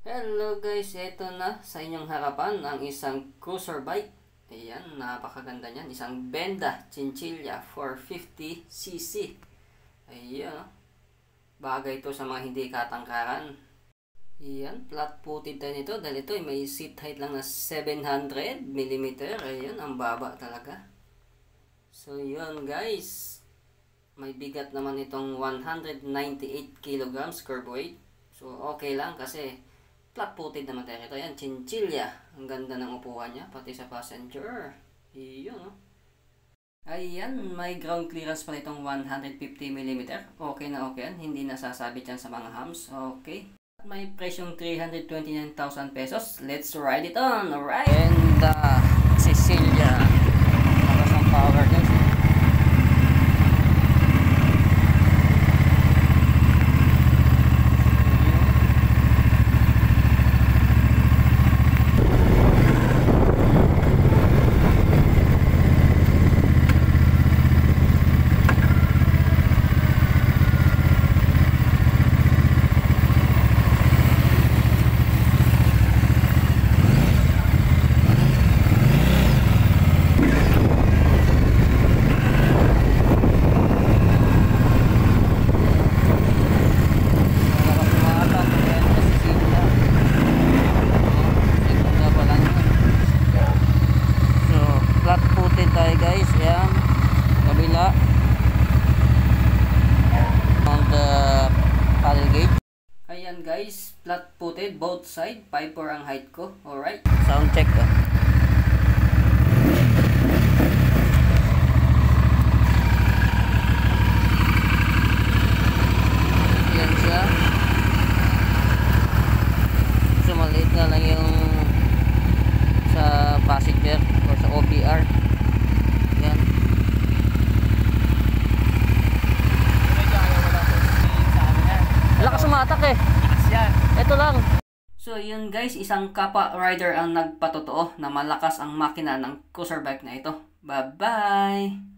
Hello guys, ito na sa inyong harapan ang isang cruiser bike. Ayan, napakaganda niyan. Isang Benda Chinchilla 450cc. Ayan, bagay ito sa mga hindi katangkaran. Ayan, flat-footed tayo nito dahil ito ay may seat height lang na 700mm. Ayan, ang baba talaga. So yun guys, may bigat naman itong 198 kilograms curb weight. So okay lang kasi flat-footed naman tayo ito. Ayan, Chinchilla. Ang ganda ng upuan niya, pati sa passenger. Iyon, no? Ayan, may ground clearance pa itong 150mm. Okay na okay yan. Hindi nasasabit yan sa mga hams. Okay. May presyong 329,000 pesos. Let's ride it on. Alright. And Cecilia. Lakas ang power guys. Tayo guys, yan kabila on the paddle gauge. Ayan guys, flat footed both side, 5'4" ang height ko. Alright, sound check ko. Yan siya, so maliit nga lang yung sa passenger or sa OPR. Yan. Lakas sumatak eh. Ito lang. So yun guys, isang kapwa rider ang nagpatotoo na malakas ang makina ng cruiser bike na ito. Bye bye!